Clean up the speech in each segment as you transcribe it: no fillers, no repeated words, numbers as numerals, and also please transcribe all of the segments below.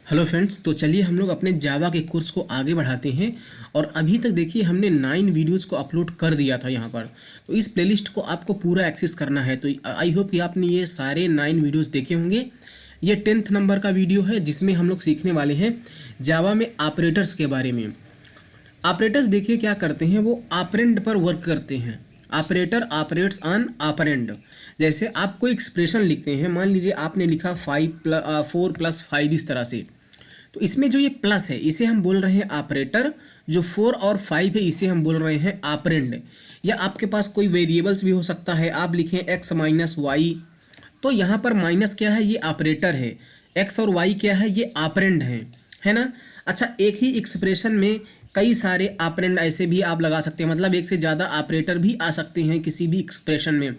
Hello friends, तो चलिए हम लोग अपने जावा के कोर्स को आगे बढ़ाते हैं। और अभी तक देखिए हमने 9 वीडियोज़ को अपलोड कर दिया था यहाँ पर। तो इस प्लेलिस्ट को आपको पूरा एक्सेस करना है। तो आई होप कि आपने ये सारे 9 वीडियोज़ देखे होंगे। ये 10th नंबर का वीडियो है जिसमें हम लोग सीखने वाले हैं जावा में ऑपरेटर्स के बारे में। ऑपरेटर्स देखिए क्या करते हैं, वो ऑपरेंड पर वर्क करते हैं। Operator operates on operand. जैसे आप कोई एक्सप्रेशन लिखते हैं, मान लीजिए आपने लिखा 4 + 5 इस तरह से। तो इसमें जो ये प्लस है इसे हम बोल रहे हैं ऑपरेटर, जो 4 और 5 है इसे हम बोल रहे हैं ऑपरेंड। या आपके पास कोई वेरिएबल्स भी हो सकता है, आप लिखें x - y, तो यहाँ पर माइनस क्या है, ये ऑपरेटर है। x और y क्या है, ये ऑपरेंड है ना। अच्छा, एक ही एक्सप्रेशन में कई सारे ऑपरेंड ऐसे भी आप लगा सकते हैं, मतलब एक से ज़्यादा ऑपरेटर भी आ सकते हैं किसी भी एक्सप्रेशन में।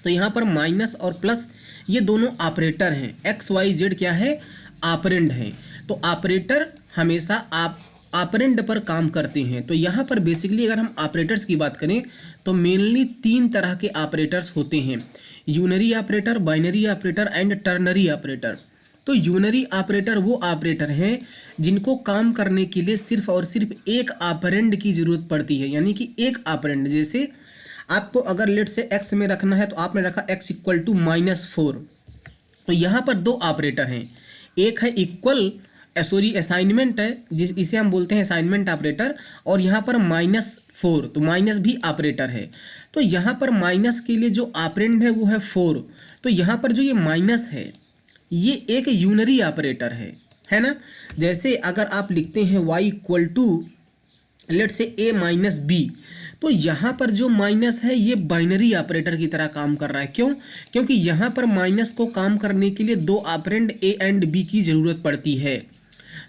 तो यहाँ पर माइनस और प्लस ये दोनों ऑपरेटर हैं। x y z क्या है, ऑपरेंड है। तो ऑपरेटर हमेशा आप ऑपरेंड पर काम करते हैं। तो यहाँ पर बेसिकली अगर हम ऑपरेटर्स की बात करें तो मेनली 3 तरह के ऑपरेटर्स होते हैं: unary operator, binary operator and ternary operator. तो यूनरी ऑपरेटर वो ऑपरेटर हैं जिनको काम करने के लिए सिर्फ और सिर्फ एक ऑपरेंड की ज़रूरत पड़ती है, यानी कि एक ऑपरेंड। जैसे आपको अगर लेट से x में रखना है तो आपने रखा x = -4। तो यहाँ पर 2 ऑपरेटर हैं, एक है इक्वल असाइनमेंट है, इसे हम बोलते हैं असाइनमेंट ऑपरेटर, और यहाँ पर -4, तो माइनस भी ऑपरेटर है। तो यहाँ पर माइनस के लिए जो ऑपरेंड है वो है 4। तो यहाँ पर जो ये माइनस है ये एक यूनरी ऑपरेटर है ना। जैसे अगर आप लिखते हैं y = लेट से a - b, तो यहाँ पर जो माइनस है ये बाइनरी ऑपरेटर की तरह काम कर रहा है। क्यों? क्योंकि यहाँ पर माइनस को काम करने के लिए 2 ऑपरेंड a एंड b की ज़रूरत पड़ती है।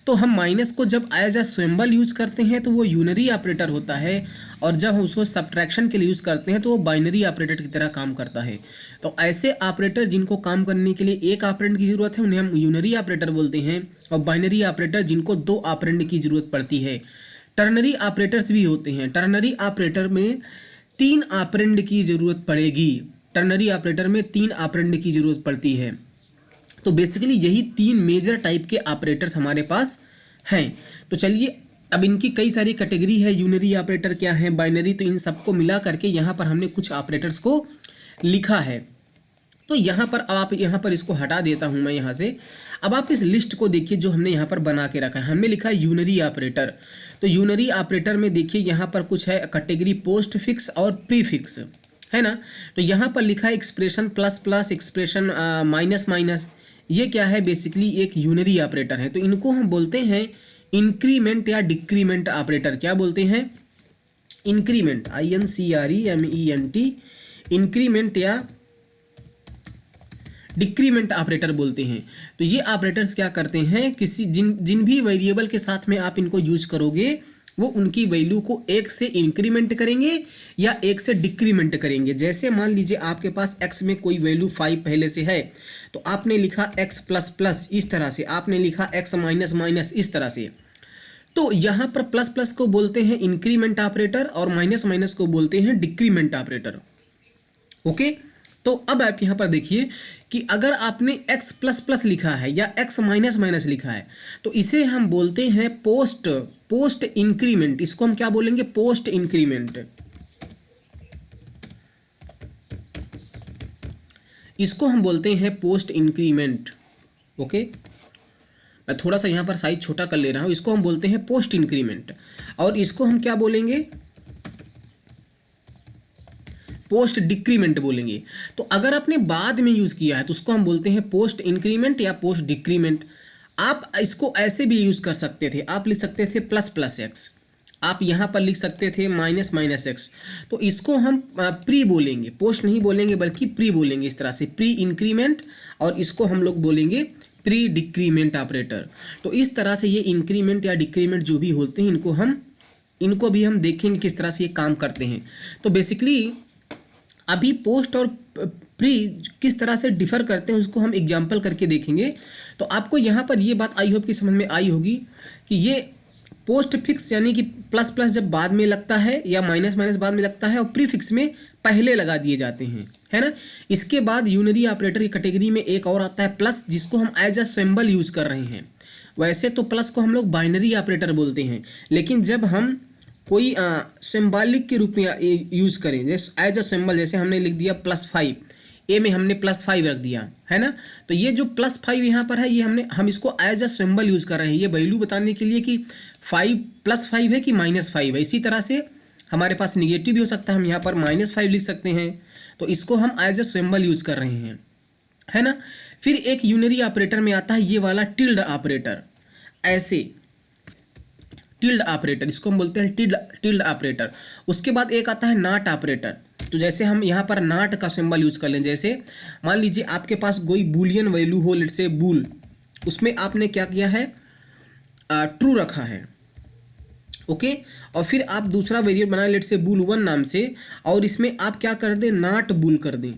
तो हम माइनस को जब एज अ सिंबल यूज करते हैं तो वो यूनरी ऑपरेटर होता है, और जब हम उसको सब्ट्रैक्शन के लिए यूज़ करते हैं तो वो बाइनरी ऑपरेटर की तरह काम करता है। तो ऐसे ऑपरेटर जिनको काम करने के लिए एक ऑपरेंड की ज़रूरत है उन्हें हम यूनरी ऑपरेटर बोलते हैं, और बाइनरी ऑपरेटर जिनको 2 ऑपरेंड की ज़रूरत पड़ती है। टर्नरी ऑपरेटर्स भी होते हैं। टर्नरी ऑपरेटर में 3 ऑपरेंड की ज़रूरत पड़ेगी। टर्नरी ऑपरेटर में 3 ऑपरेंड की ज़रूरत पड़ती है। तो बेसिकली यही 3 मेजर टाइप के ऑपरेटर्स हमारे पास हैं। तो चलिए, अब इनकी कई सारी कैटेगरी है। यूनरी ऑपरेटर क्या है, बाइनरी, तो इन सबको मिला करके यहाँ पर हमने कुछ ऑपरेटर्स को लिखा है। तो यहाँ पर अब आप यहाँ पर इसको हटा देता हूँ मैं यहाँ से। अब आप इस लिस्ट को देखिए जो हमने यहाँ पर बना के रखा है। हमने लिखा है यूनरी ऑपरेटर। तो यूनरी ऑपरेटर में देखिए यहाँ पर कुछ है कैटेगरी पोस्ट फिक्स और प्रीफिक्स, है ना। तो यहाँ पर लिखा है expression plus plus, expression minus minus. ये क्या है, बेसिकली एक यूनरी ऑपरेटर है। तो इनको हम बोलते हैं इंक्रीमेंट या डिक्रीमेंट ऑपरेटर। क्या बोलते हैं? इंक्रीमेंट, INCREMENT, इंक्रीमेंट या डिक्रीमेंट ऑपरेटर बोलते हैं। तो ये ऑपरेटर्स क्या करते हैं, किसी जिन भी वेरिएबल के साथ में आप इनको यूज करोगे वो उनकी वैल्यू को 1 से इंक्रीमेंट करेंगे या 1 से डिक्रीमेंट करेंगे। जैसे मान लीजिए आपके पास x में कोई वैल्यू 5 पहले से है, तो आपने लिखा x ++ इस तरह से, आपने लिखा x - इस तरह से। तो यहाँ पर प्लस प्लस को बोलते हैं इंक्रीमेंट ऑपरेटर और माइनस माइनस को बोलते हैं डिक्रीमेंट ऑपरेटर। ओके, तो अब आप यहाँ पर देखिए कि अगर आपने x++ लिखा है या x - लिखा है तो इसे हम बोलते हैं पोस्ट इंक्रीमेंट। इसको हम क्या बोलेंगे? Post increment. इसको हम बोलते हैं पोस्ट इंक्रीमेंट। ओके, मैं थोड़ा सा यहाँ पर साइज छोटा कर ले रहा हूँ। इसको हम बोलते हैं पोस्ट इंक्रीमेंट, और इसको हम क्या बोलेंगे? पोस्ट डिक्रीमेंट बोलेंगे। तो अगर आपने बाद में यूज़ किया है तो उसको हम बोलते हैं पोस्ट इंक्रीमेंट या पोस्ट डिक्रीमेंट। आप इसको ऐसे भी यूज़ कर सकते थे, आप लिख सकते थे ++x, आप यहाँ पर लिख सकते थे -x। तो इसको हम प्री बोलेंगे, पोस्ट नहीं बोलेंगे बल्कि प्री बोलेंगे। इस तरह से प्री इंक्रीमेंट, और इसको हम लोग बोलेंगे प्री डिक्रीमेंट ऑपरेटर। तो इस तरह से ये इंक्रीमेंट या डिक्रीमेंट जो भी होते हैं इनको भी हम देखेंगे किस तरह से ये काम करते हैं। तो बेसिकली अभी पोस्ट और प्री किस तरह से डिफ़र करते हैं उसको हम एग्जाम्पल करके देखेंगे। तो आपको यहाँ पर ये बात आई होप कि समझ में आई होगी कि ये पोस्ट फिक्स यानी कि ++ जब बाद में लगता है या माइनस बाद में लगता है, और प्रीफिक्स में पहले लगा दिए जाते हैं, है ना। इसके बाद यूनरी ऑपरेटर की कैटेगरी में एक और आता है प्लस, जिसको हम एज अ सिंबल यूज कर रहे हैं। वैसे तो प्लस को हम लोग बाइनरी ऑपरेटर बोलते हैं, लेकिन जब हम कोई सिंबॉलिक के रूप में यूज़ करें, जैसे एज अ सिंबल, जैसे हमने लिख दिया +5, ए में हमने +5 रख दिया है ना, तो ये जो +5 यहाँ पर है, ये हम इसको एज अ सिंबल यूज़ कर रहे हैं, ये वैल्यू बताने के लिए कि 5 +5 है कि -5 है। इसी तरह से हमारे पास निगेटिव भी हो सकता है, हम यहाँ पर -5 लिख सकते हैं, तो इसको हम एज अ सिंबल यूज़ कर रहे हैं, है ना। फिर एक यूनरी ऑपरेटर में आता है ये वाला टिल्ड ऑपरेटर, ऐसे टिल्ड ऑपरेटर, इसको हम बोलते हैं टिल्ड ऑपरेटर। उसके बाद एक आता है नॉट ऑपरेटर, तो जैसे हम यहाँ पर नॉट का सिंबल यूज़ कर लें, जैसे मान लीजिए आपके पास कोई बूलियन वैल्यू हो, लेट से बूल, उसमें आपने क्या किया है, ट्रू रखा है, ओके, और फिर आप दूसरा वेरिएबल बनाए लेट से bool1 नाम से, और इसमें आप क्या कर दें, नॉट बूल कर दें,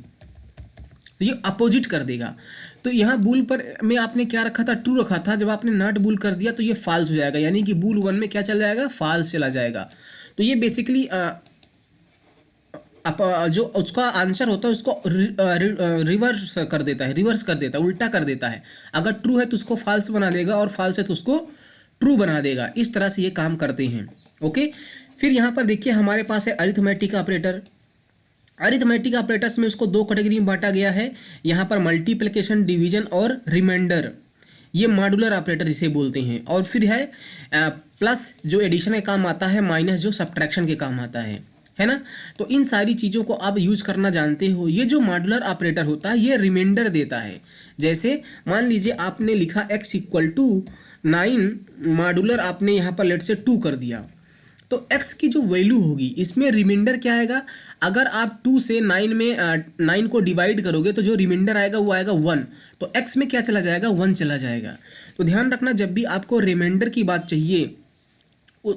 तो ये अपोजिट कर देगा। तो यहाँ बूल पर में आपने क्या रखा था, ट्रू रखा था, जब आपने नॉट बूल कर दिया तो ये फॉल्स हो जाएगा, यानी कि bool1 में क्या चला जाएगा, फॉल्स चला जाएगा। तो ये बेसिकली जो उसका आंसर होता है उसको रिवर्स कर देता है, उल्टा कर देता है। अगर ट्रू है तो उसको फॉल्स बना देगा, और फॉल्स है तो उसको ट्रू बना देगा। इस तरह से ये काम करते हैं, ओके। फिर यहाँ पर देखिए हमारे पास है अरिथमेटिक ऑपरेटर। अरिथमेटिक ऑपरेटर्स में उसको दो कैटेगरी में बांटा गया है, यहाँ पर मल्टीप्लिकेशन, डिवीजन और रिमाइंडर, ये मॉड्यूलर ऑपरेटर जिसे बोलते हैं। और फिर है प्लस जो एडिशन के काम आता है, माइनस जो सब्ट्रैक्शन के काम आता है ना। तो इन सारी चीज़ों को आप यूज़ करना जानते हो। ये जो मॉड्यूलर ऑपरेटर होता है ये रिमाइंडर देता है। जैसे मान लीजिए आपने लिखा x = 9, मॉड्यूलर आपने यहाँ पर लेट से 2 कर दिया, तो x की जो वैल्यू होगी इसमें रिमाइंडर क्या आएगा, अगर आप 2 से 9 में 9 को डिवाइड करोगे तो जो रिमाइंडर आएगा वो आएगा 1, तो x में क्या चला जाएगा, 1 चला जाएगा। तो ध्यान रखना जब भी आपको रिमाइंडर की बात चाहिए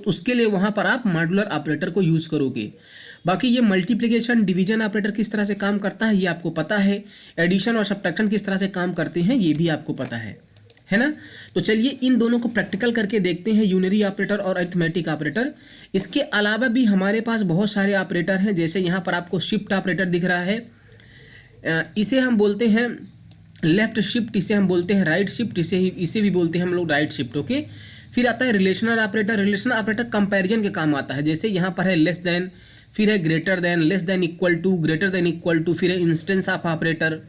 उसके लिए वहाँ पर आप मॉड्यूलर ऑपरेटर को यूज़ करोगे। बाकी ये मल्टीप्लिकेशन, डिवीजन ऑपरेटर किस तरह से काम करता है ये आपको पता है, एडिशन और सब्ट्रैक्शन किस तरह से काम करते हैं ये भी आपको पता है ना। तो चलिए इन दोनों को प्रैक्टिकल करके देखते हैं, यूनरी ऑपरेटर और अरिथमेटिक ऑपरेटर। इसके अलावा भी हमारे पास बहुत सारे ऑपरेटर हैं, जैसे यहाँ पर आपको शिफ्ट ऑपरेटर दिख रहा है, इसे हम बोलते हैं लेफ्ट शिफ्ट, इसे हम बोलते हैं राइट शिफ्ट, इसे भी बोलते हैं हम लोग राइट शिफ्ट, ओके। फिर आता है relational operator. Relational operator comparison के काम आता है, जैसे यहाँ पर है लेस देन, फिर है greater than, less than equal to, greater than equal to, फिर है इंस्टेंस ऑफ ऑपरेटर,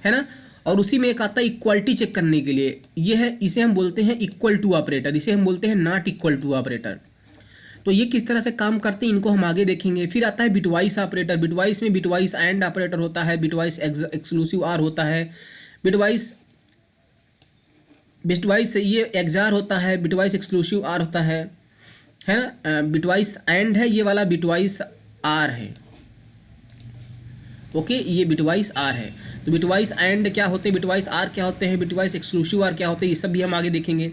है ना। और उसी में एक आता है इक्वालिटी चेक करने के लिए, ये है, इसे हम बोलते हैं इक्वल टू ऑपरेटर, इसे हम बोलते हैं नॉट इक्वल टू ऑपरेटर। तो ये किस तरह से काम करते हैं इनको हम आगे देखेंगे। फिर आता है बिटवाइस ऑपरेटर। बिटवाइस में बिटवाइस एंड ऑपरेटर होता है, बिटवाइस एक्सक्लूसिव आर होता है, बिटवाइस ये एक्सआर होता है, बिटवाइस एक्सक्लूसिव आर होता है ना। बिटवाइस एंड है ये वाला, बिटवाइस आर है, ओके, ये बिटवाइस आर है। तो बिटवाइस एंड क्या होते हैं, बिटवाइस आर क्या होते हैं, बिटवाइस एक्सक्लूसिव आर क्या होते हैं, ये सब भी हम आगे देखेंगे।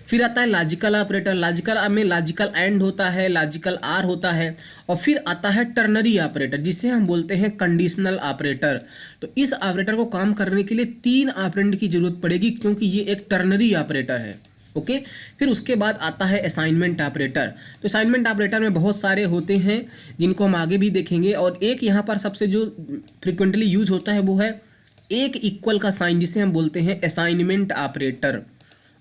फिर आता है लॉजिकल ऑपरेटर। लॉजिकल में लॉजिकल एंड होता है, लॉजिकल आर होता है, और फिर आता है टर्नरी ऑपरेटर जिसे हम बोलते हैं कंडीशनल ऑपरेटर। तो इस ऑपरेटर को काम करने के लिए 3 ऑपरेंड की जरूरत पड़ेगी, क्योंकि ये एक टर्नरी ऑपरेटर है, ओके। फिर उसके बाद आता है असाइनमेंट ऑपरेटर। तो असाइनमेंट ऑपरेटर में बहुत सारे होते हैं जिनको हम आगे भी देखेंगे, और एक यहाँ पर सबसे जो फ्रिक्वेंटली यूज होता है वो है एक इक्वल का साइन, जिसे हम बोलते हैं असाइनमेंट ऑपरेटर,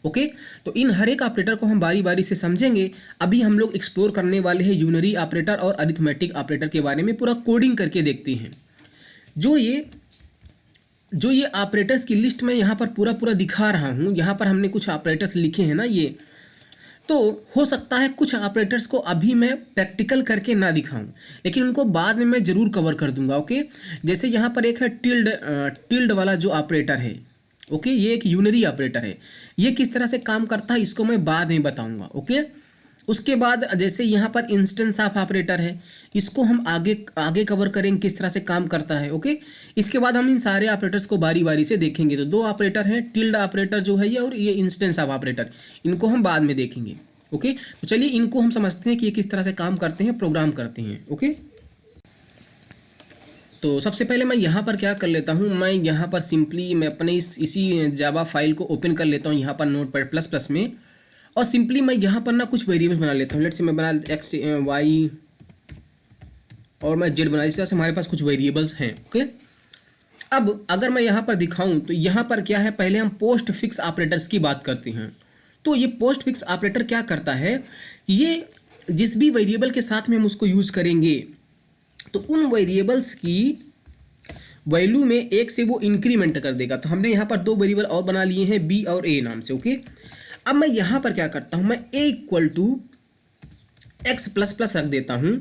ओके। तो इन हर एक ऑपरेटर को हम बारी बारी से समझेंगे। अभी हम लोग एक्सप्लोर करने वाले हैं यूनरी ऑपरेटर और अरिथमेटिक ऑपरेटर के बारे में, पूरा कोडिंग करके देखते हैं। जो ये ऑपरेटर्स की लिस्ट मैं यहाँ पर पूरा दिखा रहा हूँ, यहाँ पर हमने कुछ ऑपरेटर्स लिखे हैं ना, ये तो हो सकता है कुछ ऑपरेटर्स को अभी मैं प्रैक्टिकल करके ना दिखाऊं, लेकिन उनको बाद में मैं ज़रूर कवर कर दूंगा, ओके। जैसे यहाँ पर एक है टिल्ड वाला जो ऑपरेटर है, ओके, ये एक यूनरी ऑपरेटर है। ये किस तरह से काम करता है इसको मैं बाद में बताऊंगा, ओके। उसके बाद जैसे यहाँ पर इंस्टेंस ऑफ ऑपरेटर है, इसको हम आगे कवर करेंगे किस तरह से काम करता है, ओके। इसके बाद हम इन सारे ऑपरेटर्स को बारी बारी से देखेंगे। तो 2 ऑपरेटर हैं, टिल्ड ऑपरेटर जो है ये, और ये इंस्टेंस ऑफ ऑपरेटर, इनको हम बाद में देखेंगे, ओके। तो चलिए इनको हम समझते हैं कि ये किस तरह से काम करते हैं, प्रोग्राम करते हैं, ओके। तो सबसे पहले मैं यहाँ पर क्या कर लेता हूँ, मैं यहाँ पर सिंपली मैं अपने इसी जावा फाइल को ओपन कर लेता हूँ यहाँ पर नोटपैड+ में, और सिंपली मैं यहाँ पर ना कुछ वेरिएबल बना लेता हूँ। लेट्स से मैं बना x y और मैं z बना, इस तरह से हमारे पास कुछ वेरिएबल्स हैं, ओके। अब अगर मैं यहाँ पर दिखाऊँ तो यहाँ पर क्या है, पहले हम पोस्ट फिक्स ऑपरेटर्स की बात करते हैं। तो ये पोस्ट फिक्स ऑपरेटर क्या करता है, ये जिस भी वेरिएबल के साथ में हम उसको यूज करेंगे तो उन वेरिएबल्स की वैल्यू में एक से वो इंक्रीमेंट कर देगा। तो हमने यहाँ पर दो वेरिएबल और बना लिए हैं, बी और ए नाम से। ओके, अब मैं यहाँ पर क्या करता हूँ, मैं A equal to X plus plus रख देता हूँ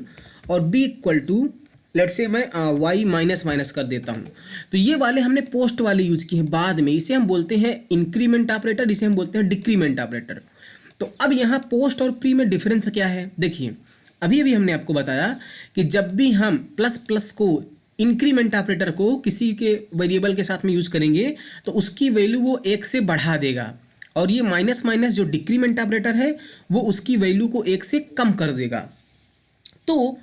और बी इक्वल टू लेट से मैं वाई माइनस माइनस कर देता हूँ। तो ये वाले हमने पोस्ट वाले यूज किए हैं। बाद में इसे हम बोलते हैं इंक्रीमेंट ऑपरेटर, इसे हम बोलते हैं डिक्रीमेंट ऑपरेटर। तो अब यहाँ पोस्ट और प्री में डिफरेंस क्या है, देखिए अभी अभी हमने आपको बताया कि जब भी हम प्लस प्लस को इंक्रीमेंट ऑपरेटर को किसी के वेरिएबल के साथ में यूज करेंगे तो उसकी वैल्यू वो एक से बढ़ा देगा, और ये माइनस माइनस जो डिक्रीमेंट ऑपरेटर है वो उसकी वैल्यू को एक से कम कर देगा। तो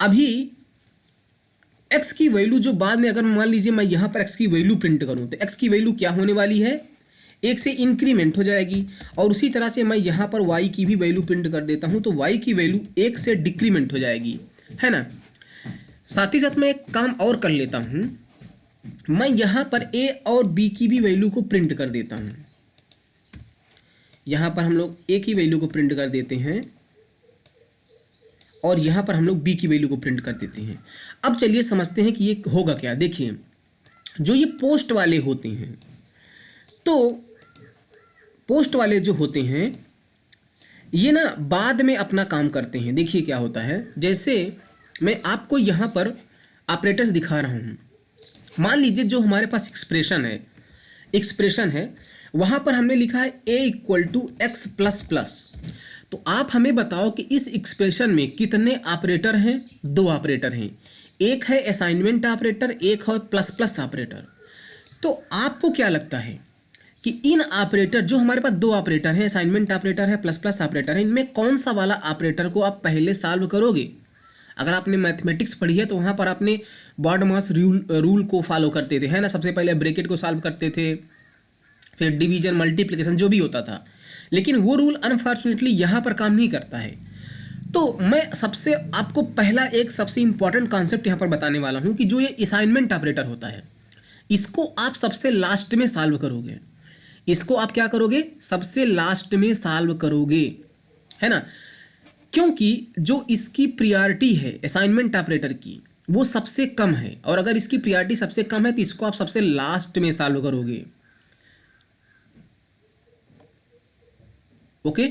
अभी x की वैल्यू जो बाद में, अगर मान लीजिए मैं यहाँ पर x की वैल्यू प्रिंट करूँ तो x की वैल्यू क्या होने वाली है, एक से इंक्रीमेंट हो जाएगी। और उसी तरह से मैं यहाँ पर y की भी वैल्यू प्रिंट कर देता हूँ तो y की वैल्यू एक से डिक्रीमेंट हो जाएगी, है ना। साथ ही साथ मैं एक काम और कर लेता हूँ, मैं यहाँ पर a और b की भी वैल्यू को प्रिंट कर देता हूँ। यहाँ पर हम लोग a की वैल्यू को प्रिंट कर देते हैं और यहाँ पर हम लोग b की वैल्यू को प्रिंट कर देते हैं। अब चलिए समझते हैं कि ये होगा क्या। देखिए जो ये पोस्ट वाले होते हैं, तो पोस्ट वाले जो होते हैं ये ना बाद में अपना काम करते हैं। देखिए क्या होता है, जैसे मैं आपको यहाँ पर ऑपरेटर्स दिखा रहा हूँ। मान लीजिए जो हमारे पास एक्सप्रेशन है वहाँ पर हमने लिखा है a equal to X plus plus. तो आप हमें बताओ कि इस एक्सप्रेशन में कितने ऑपरेटर हैं, दो ऑपरेटर हैं, एक है असाइनमेंट ऑपरेटर, एक है प्लस प्लस ऑपरेटर। तो आपको क्या लगता है कि इन ऑपरेटर जो हमारे पास दो ऑपरेटर हैं, असाइनमेंट ऑपरेटर है, प्लस प्लस ऑपरेटर है, इनमें कौन सा वाला ऑपरेटर को आप पहले सॉल्व करोगे। अगर आपने मैथमेटिक्स पढ़ी है तो वहाँ पर आपने बॉड मास रूल को फॉलो करते थे, है ना। सबसे पहले ब्रैकेट को सॉल्व करते थे, फिर डिवीजन मल्टीप्लिकेशन जो भी होता था, लेकिन वो रूल अनफॉर्चुनेटली यहाँ पर काम नहीं करता है। तो मैं सबसे आपको पहला एक सबसे इंपॉर्टेंट कॉन्सेप्ट यहाँ पर बताने वाला हूँ कि जो ये असाइनमेंट ऑपरेटर होता है इसको आप सबसे लास्ट में सॉल्व करोगे। इसको आप क्या करोगे, सबसे लास्ट में सॉल्व करोगे, है ना। क्योंकि जो इसकी प्रायोरिटी है असाइनमेंट ऑपरेटर की वो सबसे कम है, और अगर इसकी प्रायोरिटी सबसे कम है तो इसको आप सबसे लास्ट में सॉल्व करोगे। ओके,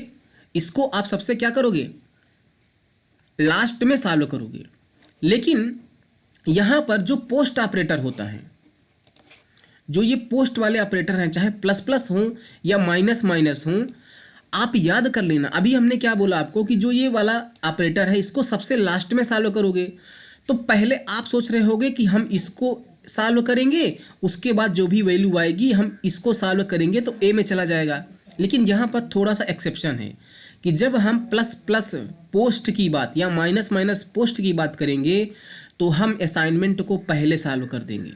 इसको आप सबसे क्या करोगे, लास्ट में सॉल्व करोगे। लेकिन यहां पर जो पोस्ट ऑपरेटर होता है, जो ये पोस्ट वाले ऑपरेटर हैं, चाहे प्लस प्लस हो या माइनस माइनस हो, आप याद कर लेना अभी हमने क्या बोला आपको कि जो ये वाला ऑपरेटर है इसको सबसे लास्ट में सॉल्व करोगे। तो पहले आप सोच रहे होगे कि हम इसको सॉल्व करेंगे, उसके बाद जो भी वैल्यू आएगी हम इसको सॉल्व करेंगे तो ए में चला जाएगा। लेकिन यहाँ पर थोड़ा सा एक्सेप्शन है कि जब हम प्लस प्लस पोस्ट की बात या माइनस माइनस पोस्ट की बात करेंगे तो हम असाइनमेंट को पहले सॉल्व कर देंगे,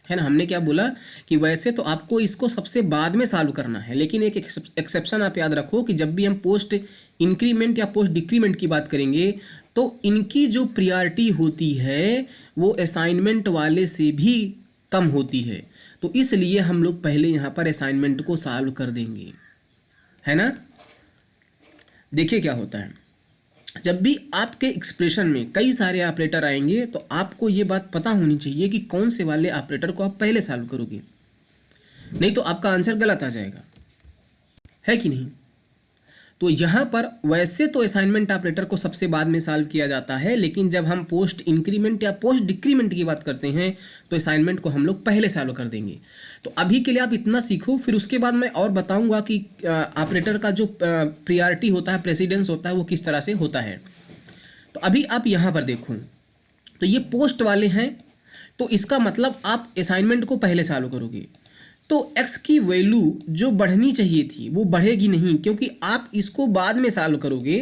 है ना। हमने क्या बोला कि वैसे तो आपको इसको सबसे बाद में सॉल्व करना है, लेकिन एक एक्सेप्शन आप याद रखो कि जब भी हम पोस्ट इंक्रीमेंट या पोस्ट डिक्रीमेंट की बात करेंगे तो इनकी जो प्रायोरिटी होती है वो असाइनमेंट वाले से भी कम होती है। तो इसलिए हम लोग पहले यहाँ पर असाइनमेंट को सॉल्व कर देंगे, है ना। देखिए क्या होता है, जब भी आपके एक्सप्रेशन में कई सारे ऑपरेटर आएंगे तो आपको ये बात पता होनी चाहिए कि कौन से वाले ऑपरेटर को आप पहले सॉल्व करोगे, नहीं तो आपका आंसर गलत आ जाएगा, है कि नहीं। तो यहाँ पर वैसे तो असाइनमेंट ऑपरेटर को सबसे बाद में सॉल्व किया जाता है, लेकिन जब हम पोस्ट इंक्रीमेंट या पोस्ट डिक्रीमेंट की बात करते हैं तो असाइनमेंट को हम लोग पहले सॉल्व कर देंगे। तो अभी के लिए आप इतना सीखो, फिर उसके बाद मैं और बताऊंगा कि ऑपरेटर का जो प्रायोरिटी होता है, प्रेसिडेंस होता है, वो किस तरह से होता है। तो अभी आप यहाँ पर देखो, तो ये पोस्ट वाले हैं, तो इसका मतलब आप असाइनमेंट को पहले सॉल्व करोगे। तो x की वैल्यू जो बढ़नी चाहिए थी वो बढ़ेगी नहीं, क्योंकि आप इसको बाद में सॉल्व करोगे,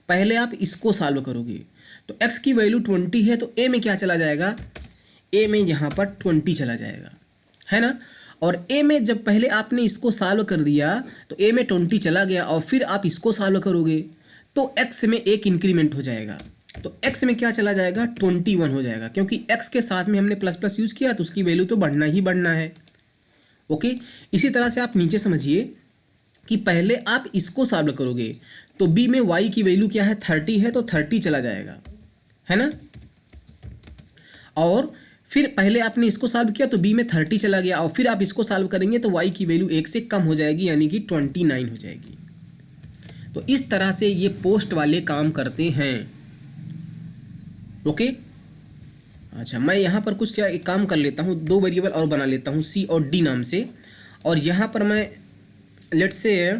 पहले आप इसको सॉल्व करोगे। तो x की वैल्यू 20 है तो a में क्या चला जाएगा, a में यहाँ पर 20 चला जाएगा, है ना। और a में जब पहले आपने इसको सॉल्व कर दिया तो a में 20 चला गया, और फिर आप इसको सॉल्व करोगे तो x में एक इंक्रीमेंट हो जाएगा। तो x में क्या चला जाएगा, 21 हो जाएगा, क्योंकि x के साथ में हमने प्लस प्लस यूज़ किया तो उसकी वैल्यू तो बढ़ना ही बढ़ना है। ओके, इसी तरह से आप नीचे समझिए, कि पहले आप इसको सॉल्व करोगे तो बी में y की वैल्यू क्या है 30 है तो 30 चला जाएगा, है ना। और फिर पहले आपने इसको सॉल्व किया तो बी में 30 चला गया, और फिर आप इसको सॉल्व करेंगे तो y की वैल्यू 1 से कम हो जाएगी यानी कि 29 हो जाएगी। तो इस तरह से ये पोस्ट वाले काम करते हैं। ओके, अच्छा मैं यहाँ पर कुछ क्या एक काम कर लेता हूँ, दो वेरिएबल और बना लेता हूँ सी और डी नाम से, और यहाँ पर मैं लेट्स से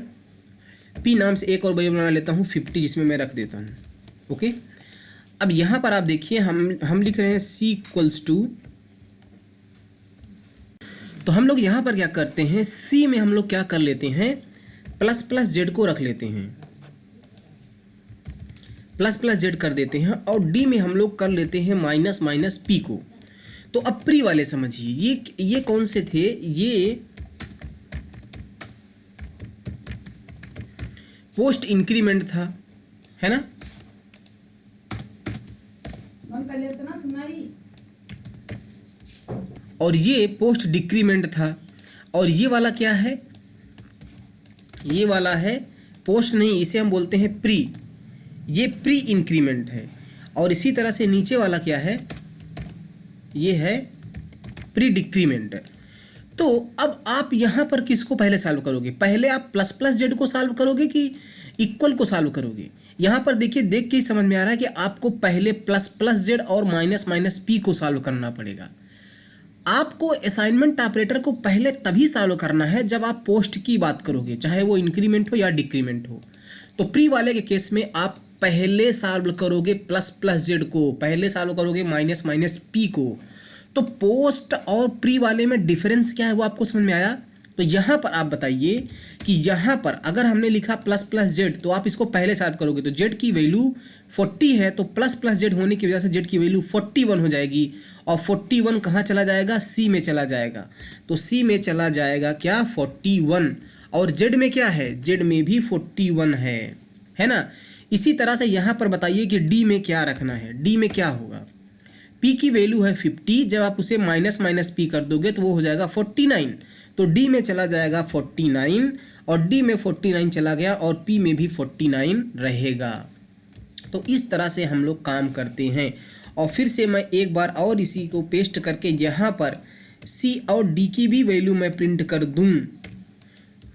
पी नाम से एक और वेरिएबल बना लेता हूँ 50, जिसमें मैं रख देता हूँ। ओके, अब यहाँ पर आप देखिए हम लिख रहे हैं सी इक्वल्स टू, तो हम लोग यहाँ पर क्या करते हैं, सी में हम लोग क्या कर लेते हैं, प्लस प्लस जेड को रख लेते हैं, प्लस प्लस जेड कर देते हैं, और डी में हम लोग कर लेते हैं माइनस माइनस पी को। तो अब प्री वाले समझिए, ये कौन से थे, ये पोस्ट इंक्रीमेंट था, है ना, और ये पोस्ट डिक्रीमेंट था, और ये वाला क्या है, ये वाला है पोस्ट नहीं, इसे हम बोलते हैं प्री, ये प्री इंक्रीमेंट है। और इसी तरह से नीचे वाला क्या है, ये है प्री डिक्रीमेंट। तो अब आप यहाँ पर किसको पहले सॉल्व करोगे, पहले आप प्लस प्लस जेड को सॉल्व करोगे कि इक्वल को सॉल्व करोगे। यहाँ पर देखिए, देख के ही समझ में आ रहा है कि आपको पहले प्लस प्लस जेड और माइनस माइनस पी को सॉल्व करना पड़ेगा। आपको असाइनमेंट ऑपरेटर को पहले तभी सॉल्व करना है जब आप पोस्ट की बात करोगे, चाहे वो इंक्रीमेंट हो या डिक्रीमेंट हो। तो प्री वाले के केस में आप पहले सॉल्व करोगे प्लस प्लस जेड को, पहले सॉल्व करोगे माइनस माइनस पी को। तो पोस्ट और प्री वाले में डिफरेंस क्या है वो आपको समझ में आया। तो यहाँ पर आप बताइए कि यहाँ पर अगर हमने लिखा प्लस प्लस जेड तो आप इसको पहले सॉल्व करोगे तो जेड की वैल्यू 40 है, तो प्लस प्लस जेड होने की वजह से जेड की वैल्यू 41 हो जाएगी, और 41 कहाँ चला जाएगा, सी में चला जाएगा। तो सी में चला जाएगा क्या, 41, और जेड में क्या है, जेड में भी 41 है ना। इसी तरह से यहाँ पर बताइए कि डी में क्या रखना है, डी में क्या होगा, पी की वैल्यू है 50, जब आप उसे माइनस माइनस पी कर दोगे तो वो हो जाएगा 49, तो डी में चला जाएगा 49, और डी में 49 चला गया, और पी में भी 49 रहेगा। तो इस तरह से हम लोग काम करते हैं। और फिर से मैं एक बार और इसी को पेस्ट करके यहाँ पर सी और डी की भी वैल्यू मैं प्रिंट कर दूँ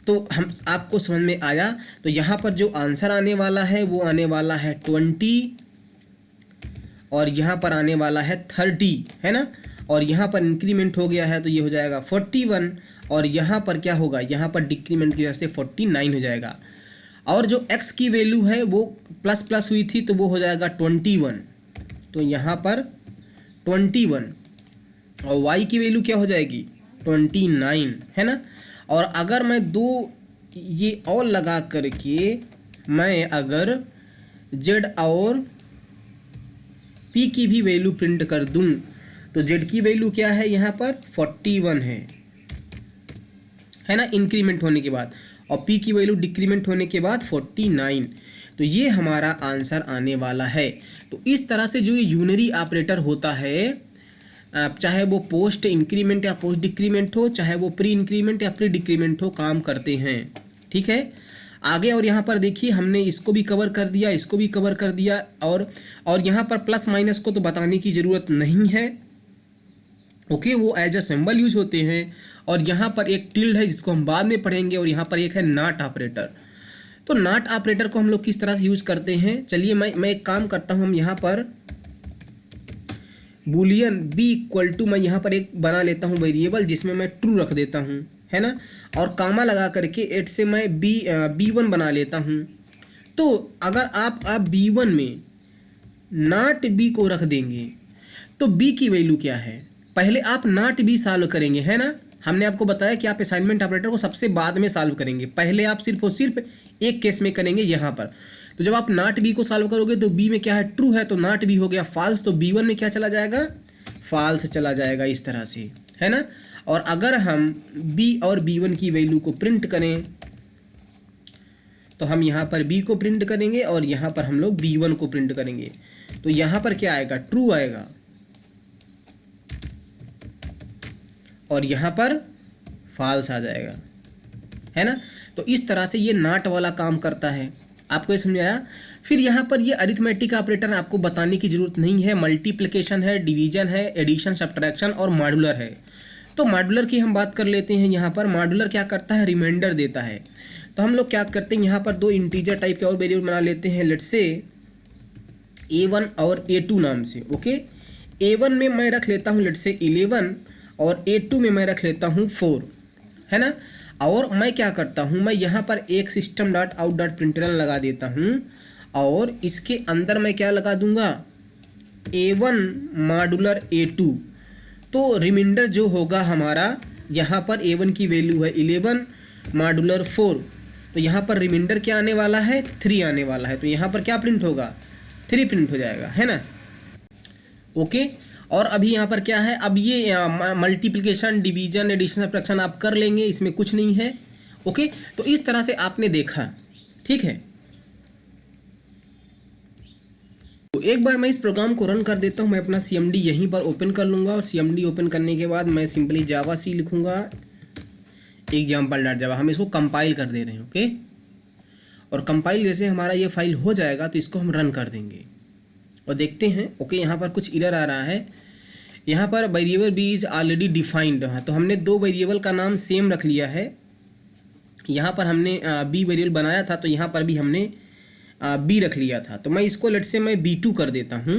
तो हम आपको समझ में आया। तो यहाँ पर जो आंसर आने वाला है वो आने वाला है 20, और यहाँ पर आने वाला है 30, है ना, और यहाँ पर इंक्रीमेंट हो गया है तो ये हो जाएगा 41, और यहाँ पर क्या होगा, यहाँ पर डिक्रीमेंट की वजह से 49 हो जाएगा। और जो x की वैल्यू है वो प्लस प्लस हुई थी तो वो हो जाएगा 21, तो यहाँ पर 21, और y की वैल्यू क्या हो जाएगी 29, है ना। और अगर मैं दो ये और लगा करके मैं अगर z और p की भी वैल्यू प्रिंट कर दूं तो z की वैल्यू क्या है, यहाँ पर 41 है ना, इंक्रीमेंट होने के बाद, और p की वैल्यू डिक्रीमेंट होने के बाद 49। तो ये हमारा आंसर आने वाला है। तो इस तरह से जो ये यूनरी ऑपरेटर होता है, चाहे वो पोस्ट इंक्रीमेंट या पोस्ट डिक्रीमेंट हो, चाहे वो प्री इंक्रीमेंट या प्री डिक्रीमेंट हो, काम करते हैं। ठीक है, आगे और यहाँ पर देखिए हमने इसको भी कवर कर दिया, इसको भी कवर कर दिया, और यहाँ पर प्लस माइनस को तो बताने की ज़रूरत नहीं है। ओके, वो एज अ सिंबल यूज होते हैं। और यहाँ पर एक टिल्ड है जिसको हम बाद में पढ़ेंगे, और यहाँ पर एक है नॉट ऑपरेटर। तो नॉट ऑपरेटर को हम लोग किस तरह से यूज करते हैं, चलिए मैं एक काम करता हूँ, हम यहाँ पर बूलियन बी इक्वल टू, मैं यहाँ पर एक बना लेता हूँ वेरिएबल जिसमें मैं ट्रू रख देता हूँ, है ना, और कामा लगा करके 8 से मैं B1 बना लेता हूँ। तो अगर आप B1 में नॉट B को रख देंगे तो B की वैल्यू क्या है, पहले आप नॉट B सॉल्व करेंगे, है ना। हमने आपको बताया कि आप असाइनमेंट ऑपरेटर को सबसे बाद में सॉल्व करेंगे, पहले आप सिर्फ और सिर्फ एक केस में करेंगे यहाँ पर। तो जब आप नॉट बी को सॉल्व करोगे तो बी में क्या है, ट्रू है, तो नॉट बी हो गया फॉल्स, तो B1 में क्या चला जाएगा, फॉल्स चला जाएगा, इस तरह से, है ना। और अगर हम B और B1 की वैल्यू को प्रिंट करें तो हम यहाँ पर B को प्रिंट करेंगे और यहाँ पर हम लोग B1 को प्रिंट करेंगे। तो यहाँ पर क्या आएगा, ट्रू आएगा, और यहाँ पर फॉल्स आ जाएगा, है ना। तो इस तरह से ये नाट वाला काम करता है, आपको ये समझाया। फिर यहाँ पर ये अरिथमेटिक ऑपरेटर आपको बताने की ज़रूरत नहीं है, मल्टीप्लिकेशन है, डिवीजन है, एडिशन, सब्ट्रैक्शन और मॉड्यूलर है। तो मॉड्यूलर की हम बात कर लेते हैं। यहाँ पर मॉड्यूलर क्या करता है, रिमाइंडर देता है। तो हम लोग क्या करते हैं, यहाँ पर दो इंटीजर टाइप के और वेरिएबल बना लेते हैं, लेट्स से A1 और A2 नाम से। ओके, A1 में मैं रख लेता हूँ लेट्स से 11 और A2 में मैं रख लेता हूँ 4, है ना। और मैं क्या करता हूँ, मैं यहाँ पर एक system dot out dot println लगा देता हूँ और इसके अंदर मैं क्या लगा दूंगा, A1 मॉड्यूलर A2। तो रिमाइंडर जो होगा हमारा, यहाँ पर A1 की वैल्यू है 11 मॉड्यूलर 4, तो यहाँ पर रिमाइंडर क्या आने वाला है, 3 आने वाला है। तो यहाँ पर क्या प्रिंट होगा, 3 प्रिंट हो जाएगा, है ना। ओके, और अभी यहाँ पर क्या है, अब ये मल्टीप्लिकेशन, डिवीजन, एडिशन, सब्ट्रैक्शन आप कर लेंगे, इसमें कुछ नहीं है। ओके, तो इस तरह से आपने देखा, ठीक है। तो एक बार मैं इस प्रोग्राम को रन कर देता हूँ, मैं अपना CMD यहीं पर ओपन कर लूँगा और CMD ओपन करने के बाद मैं सिंपली जावा सी लिखूँगा, example.java। हम इसको कंपाइल कर दे रहे हैं। ओके, और कंपाइल जैसे हमारा ये फाइल हो जाएगा तो इसको हम रन कर देंगे और देखते हैं। ओके, यहाँ पर कुछ एरर आ रहा है, यहाँ पर variable B is already defined. हाँ, तो हमने दो वेरिएबल का नाम सेम रख लिया है। यहाँ पर हमने बी वेरिएबल बनाया था तो यहाँ पर भी हमने बी रख लिया था। तो मैं इसको लेट से मैं B2 कर देता हूँ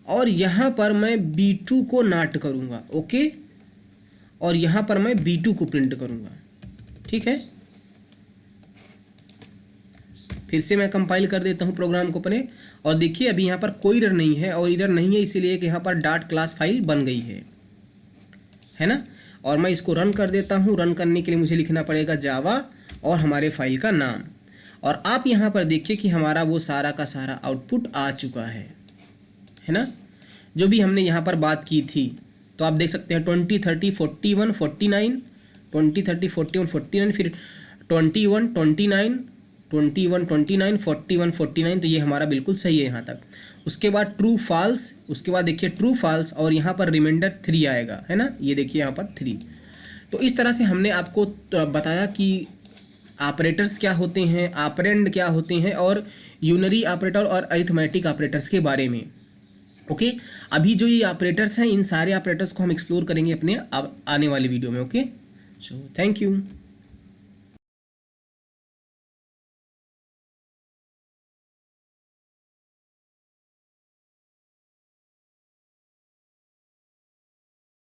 और यहाँ पर मैं B2 को नॉट करूँगा। ओके, और यहाँ पर मैं B2 को प्रिंट करूँगा, ठीक है। फिर से मैं कंपाइल कर देता हूँ प्रोग्राम को अपने और देखिए अभी यहाँ पर कोई एरर नहीं है, और एरर नहीं है इसीलिए कि यहाँ पर डॉट क्लास फाइल बन गई है ना। और मैं इसको रन कर देता हूँ। रन करने के लिए मुझे लिखना पड़ेगा जावा और हमारे फाइल का नाम, और आप यहाँ पर देखिए कि हमारा वो सारा का सारा आउटपुट आ चुका है ना, जो भी हमने यहाँ पर बात की थी। तो आप देख सकते हैं 20, 30, 41, 49, 20, 30, 41, 49, फिर 21, 29, 21, 29, 41, 49। तो ये हमारा बिल्कुल सही है यहाँ तक। उसके बाद ट्रू फॉल्स, उसके बाद देखिए ट्रू फॉल्स, और यहाँ पर रिमाइंडर 3 आएगा, है ना। ये देखिए यहाँ पर 3। तो इस तरह से हमने आपको बताया कि ऑपरेटर्स क्या होते हैं, ऑपरेंड क्या होते हैं, और यूनरी ऑपरेटर और अरिथमेटिक ऑपरेटर्स के बारे में। ओके, अभी जो ये ऑपरेटर्स हैं, इन सारे ऑपरेटर्स को हम एक्सप्लोर करेंगे अपने आने वाले वीडियो में। Okay, so thank you.